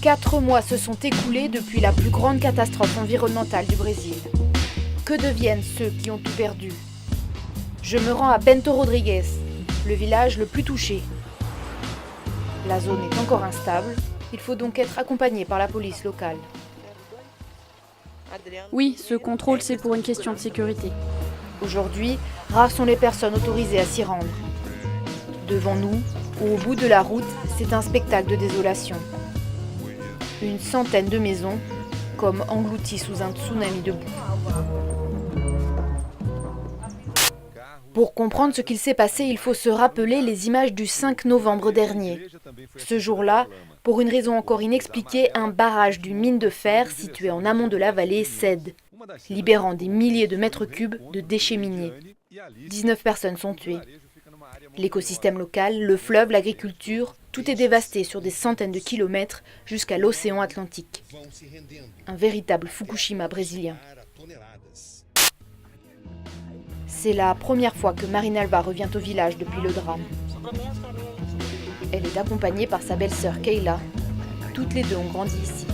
4 mois se sont écoulés depuis la plus grande catastrophe environnementale du Brésil. Que deviennent ceux qui ont tout perdu? Je me rends à Bento Rodrigues, le village le plus touché. La zone est encore instable, il faut donc être accompagné par la police locale. Oui, ce contrôle, c'est pour une question de sécurité. Aujourd'hui, rares sont les personnes autorisées à s'y rendre. Devant nous, ou au bout de la route, c'est un spectacle de désolation. Une centaine de maisons, comme englouties sous un tsunami de boue. Pour comprendre ce qu'il s'est passé, il faut se rappeler les images du 5 novembre dernier. Ce jour-là, pour une raison encore inexpliquée, un barrage d'une mine de fer situé en amont de la vallée cède, libérant des milliers de mètres cubes de déchets miniers. 19 personnes sont tuées. L'écosystème local, le fleuve, l'agriculture, tout est dévasté sur des centaines de kilomètres jusqu'à l'océan Atlantique. Un véritable Fukushima brésilien. C'est la première fois que Marinalva revient au village depuis le drame. Elle est accompagnée par sa belle-sœur Keila. Toutes les deux ont grandi ici.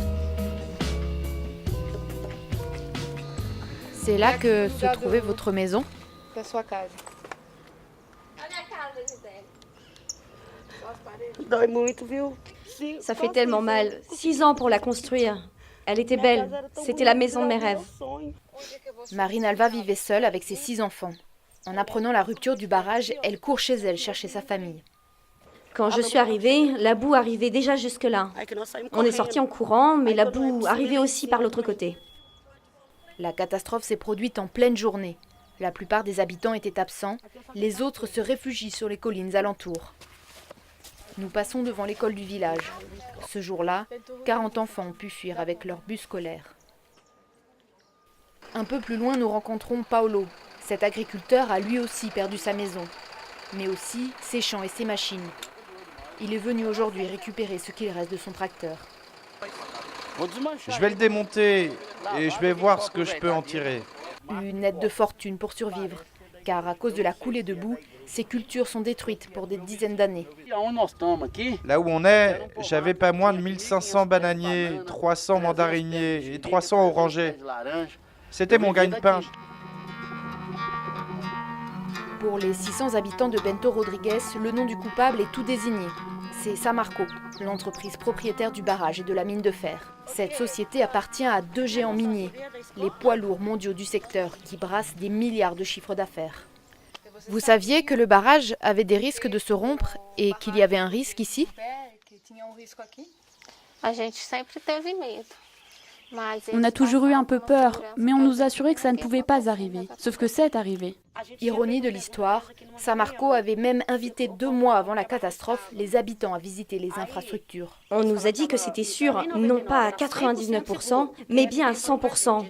C'est là que se trouvait votre maison? Ça fait tellement mal. 6 ans pour la construire. Elle était belle. C'était la maison de mes rêves. Marinalva vivait seule avec ses 6 enfants. En apprenant la rupture du barrage, elle court chez elle chercher sa famille. Quand je suis arrivée, la boue arrivait déjà jusque-là. On est sortis en courant, mais la boue arrivait aussi par l'autre côté. La catastrophe s'est produite en pleine journée. La plupart des habitants étaient absents, les autres se réfugient sur les collines alentours. Nous passons devant l'école du village. Ce jour-là, 40 enfants ont pu fuir avec leur bus scolaire. Un peu plus loin, nous rencontrons Paolo. Cet agriculteur a lui aussi perdu sa maison, mais aussi ses champs et ses machines. Il est venu aujourd'hui récupérer ce qu'il reste de son tracteur. Je vais le démonter et je vais voir ce que je peux en tirer. Une aide de fortune pour survivre, car à cause de la coulée de boue, ces cultures sont détruites pour des dizaines d'années. Là où on est, j'avais pas moins de 1500 bananiers, 300 mandariniers et 300 orangers. C'était mon gagne-pain. Pour les 600 habitants de Bento Rodrigues, le nom du coupable est tout désigné. C'est Samarco, l'entreprise propriétaire du barrage et de la mine de fer. Cette société appartient à 2 géants miniers, les poids lourds mondiaux du secteur, qui brassent des milliards de chiffres d'affaires. Vous saviez que le barrage avait des risques de se rompre et qu'il y avait un risque ici? On a toujours eu un peu peur, mais on nous assurait que ça ne pouvait pas arriver. Sauf que c'est arrivé. Ironie de l'histoire, Samarco avait même invité 2 mois avant la catastrophe les habitants à visiter les infrastructures. On nous a dit que c'était sûr, non pas à 99%, mais bien à 100%.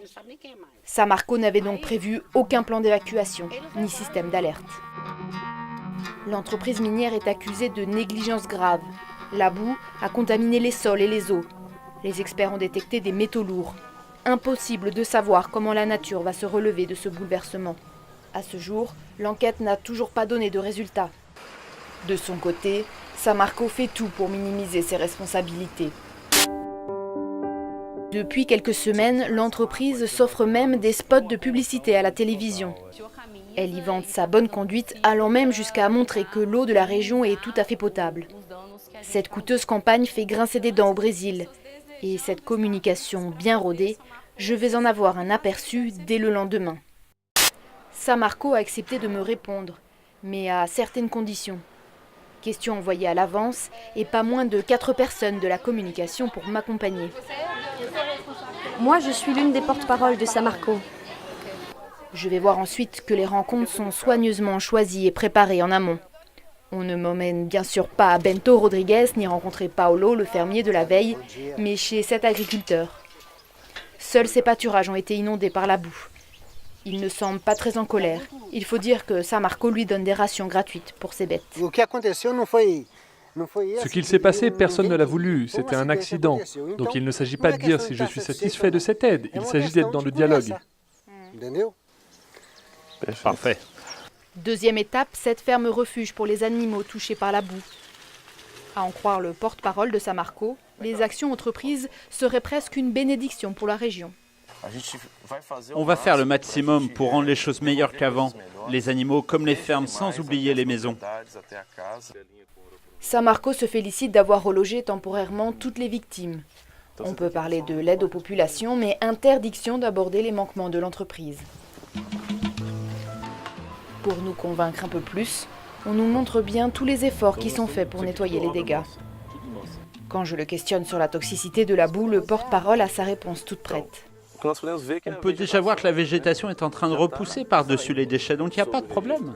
Samarco n'avait donc prévu aucun plan d'évacuation, ni système d'alerte. L'entreprise minière est accusée de négligence grave. La boue a contaminé les sols et les eaux. Les experts ont détecté des métaux lourds. Impossible de savoir comment la nature va se relever de ce bouleversement. À ce jour, l'enquête n'a toujours pas donné de résultats. De son côté, Samarco fait tout pour minimiser ses responsabilités. Depuis quelques semaines, l'entreprise s'offre même des spots de publicité à la télévision. Elle y vante sa bonne conduite, allant même jusqu'à montrer que l'eau de la région est tout à fait potable. Cette coûteuse campagne fait grincer des dents au Brésil. Et cette communication bien rodée, je vais en avoir un aperçu dès le lendemain. Samarco a accepté de me répondre, mais à certaines conditions. Question envoyée à l'avance et pas moins de 4 personnes de la communication pour m'accompagner. Moi, je suis l'une des porte-paroles de Samarco. Je vais voir ensuite que les rencontres sont soigneusement choisies et préparées en amont. On ne m'emmène bien sûr pas à Bento Rodrigues ni rencontrer Paolo, le fermier de la veille, mais chez cet agriculteur. Seuls ses pâturages ont été inondés par la boue. Il ne semble pas très en colère. Il faut dire que Samarco lui donne des rations gratuites pour ses bêtes. Ce qu'il s'est passé, personne ne l'a voulu. C'était un accident. Donc il ne s'agit pas de dire si je suis satisfait de cette aide. Il s'agit d'être dans le dialogue. Parfait. Deuxième étape, cette ferme refuge pour les animaux touchés par la boue. À en croire le porte-parole de Samarco, les actions entreprises seraient presque une bénédiction pour la région. On va faire le maximum pour rendre les choses meilleures qu'avant. Les animaux comme les fermes, sans oublier les maisons. Samarco se félicite d'avoir relogé temporairement toutes les victimes. On peut parler de l'aide aux populations, mais interdiction d'aborder les manquements de l'entreprise. Pour nous convaincre un peu plus, on nous montre bien tous les efforts qui sont faits pour nettoyer les dégâts. Quand je le questionne sur la toxicité de la boue, le porte-parole a sa réponse toute prête. On peut déjà voir que la végétation est en train de repousser par-dessus les déchets, donc il n'y a pas de problème.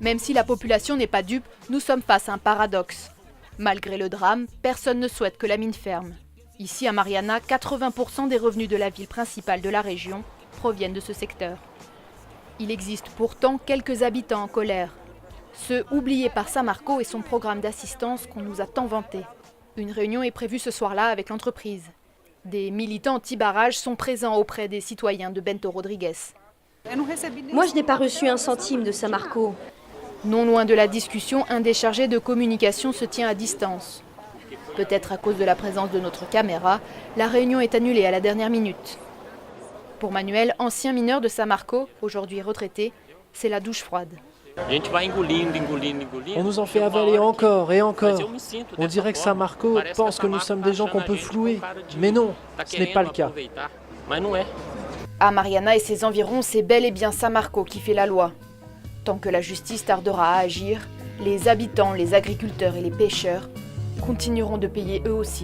Même si la population n'est pas dupe, nous sommes face à un paradoxe. Malgré le drame, personne ne souhaite que la mine ferme. Ici, à Mariana, 80% des revenus de la ville principale de la région proviennent de ce secteur. Il existe pourtant quelques habitants en colère. Ceux oubliés par Samarco et son programme d'assistance qu'on nous a tant vanté. Une réunion est prévue ce soir-là avec l'entreprise. Des militants anti-barrage sont présents auprès des citoyens de Bento Rodrigues. Moi, je n'ai pas reçu un centime de Samarco. Non loin de la discussion, un des chargés de communication se tient à distance. Peut-être à cause de la présence de notre caméra, la réunion est annulée à la dernière minute. Pour Manuel, ancien mineur de Samarco, aujourd'hui retraité, c'est la douche froide. On nous en fait avaler encore et encore. On dirait que Samarco pense que nous sommes des gens qu'on peut flouer. Mais non, ce n'est pas le cas. À Mariana et ses environs, c'est bel et bien Samarco qui fait la loi. Tant que la justice tardera à agir, les habitants, les agriculteurs et les pêcheurs continueront de payer eux aussi.